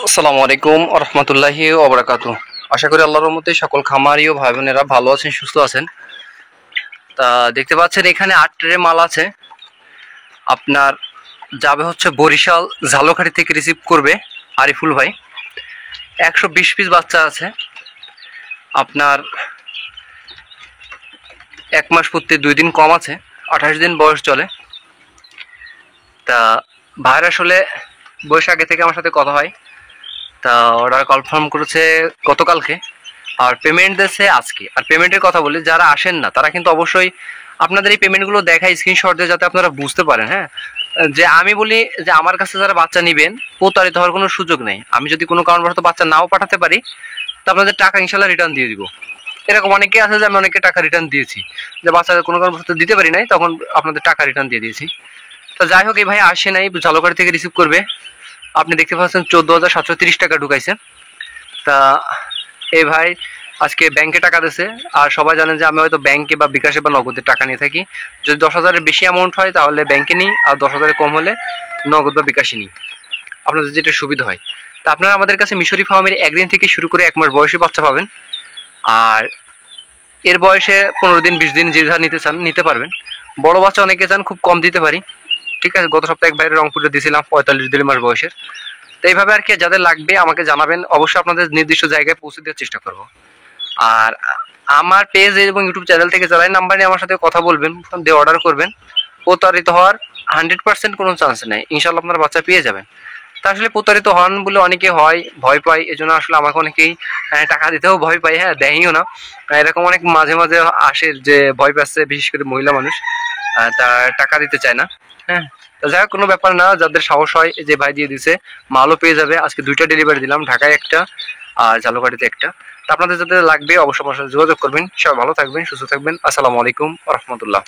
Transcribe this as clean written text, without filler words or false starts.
আসসালামু আলাইকুম রহমতুল্লাহি ওবরাকাতু। আশা করি আল্লাহর রহমতে সকল খামারি ও ভাই বোনেরা ভালো আছেন, সুস্থ আছেন। তা দেখতে পাচ্ছেন এখানে 8 ট্রে মাল আছে। আপনার যাবে হচ্ছে বরিশাল ঝালকাঠি থেকে রিসিভ করবে আরিফুল ভাই। 120 পিস বাচ্চা আছে। আপনার 1 মাস পূর্তি 2 দিন কম আছে, 28 দিন বয়স চলে। তা ভাইয়ের আসলে বয়স আগে থেকে আমার সাথে কথা হয়। তা অর্ডার কনফার্ম করেছে গতকালকে, আর পেমেন্ট দিয়েছে আজকে। আর পেমেন্টের কথা বলি, যারা আসেন না তারা কিন্তু অবশ্যই আপনাদের এই পেমেন্টগুলো দেখায় স্ক্রিনশট দিয়ে, যাতে আপনারা বুঝতে পারেন। হ্যাঁ, যে আমি বলি যে আমার কাছে যারা বাচ্চা নেবেন প্রতারিত হওয়ার কোনো সুযোগ নেই। আমি যদি কোনো কারণবশত বাচ্চা নাও পাঠাতে পারি, তো আপনাদের টাকা ইনশাল্লাহ রিটার্ন দিয়ে দিব। এরকম অনেকে আছে যে আমি অনেকে টাকা রিটার্ন দিয়েছি, যে বাচ্চা কোনো কারণবশত দিতে পারি নাই, তখন আপনাদের টাকা রিটার্ন দিয়ে দিয়েছি। তো যাই হোক, এই ভাই আসে নাই, ঝালকাঠি থেকে রিসিভ করবে। আপনি দেখতে পাচ্ছেন 14,730 টাকা ঢুকাইছে। তা এই ভাই আজকে ব্যাংকে টাকা দিয়েছে। আর সবাই জানেন যে আমি হয়তো ব্যাংকে বা বিকাশে বা নগদে টাকা নিয়ে থাকি। যদি 10,000-এর বেশি অ্যামাউন্ট হয় তাহলে ব্যাংকে নিই, আর 10,000-এর কম হলে নগদ বা বিকাশে নিই, আপনাদের যেটা সুবিধা হয়। তা আপনারা আমাদের কাছে মিশরি ফার্মের 1 দিন থেকে শুরু করে 1 মাস বয়সী বাচ্চা পাবেন। আর এর বয়সে 15 দিন 20 দিন যে যা নিতে চান নিতে পারবেন। বড় বাচ্চা অনেকে চান খুব কম দিতে পারি, ঠিক আছে। গত সপ্তাহে এক ভাইয়ের রংপুরে দিয়েছিলাম 45 মাস বয়সের। তো এইভাবে আর কি, যাদের লাগবে আমাকে জানাবেন, অবশ্যই আপনাদের নির্দিষ্ট জায়গায় পৌঁছে দেওয়ার চেষ্টা করব। আর আমার পেজ এবং ইউটিউব চ্যানেল থেকে যারা নাম্বার নিয়ে আমার সাথে কথা বলবেন, দিয়ে অর্ডার করবেন, প্রতারিত হওয়ার 100% কোনো চান্স নেই। ইনশাল্লাহ আপনারা বাচ্চা পেয়ে যাবেন। তা আসলে প্রতারিত হন বলে অনেকে হয়, ভয় পায়, এই জন্য আসলে আমাকে অনেকেই টাকা দিতেও ভয় পায়। হ্যাঁ, দেয়ও না। এরকম অনেক মাঝে মাঝে আসে যে ভয় পাচ্ছে, বিশেষ করে মহিলা মানুষ, তা টাকা দিতে চায় না। হ্যাঁ, যাই হোক, কোনো ব্যাপার না। যাদের সাহস হয়, যে ভাই দিয়ে দিছে, মালও পেয়ে যাবে। আজকে 2টা ডেলিভারি দিলাম, ঢাকায় একটা আর ঝালকাঠিতে একটা। তা আপনাদের যাদের লাগবে অবশ্যই আমার সাথে যোগাযোগ করবেন। সবাই ভালো থাকবেন, সুস্থ থাকবেন। আসসালামু আলাইকুম রহমতুল্লাহ।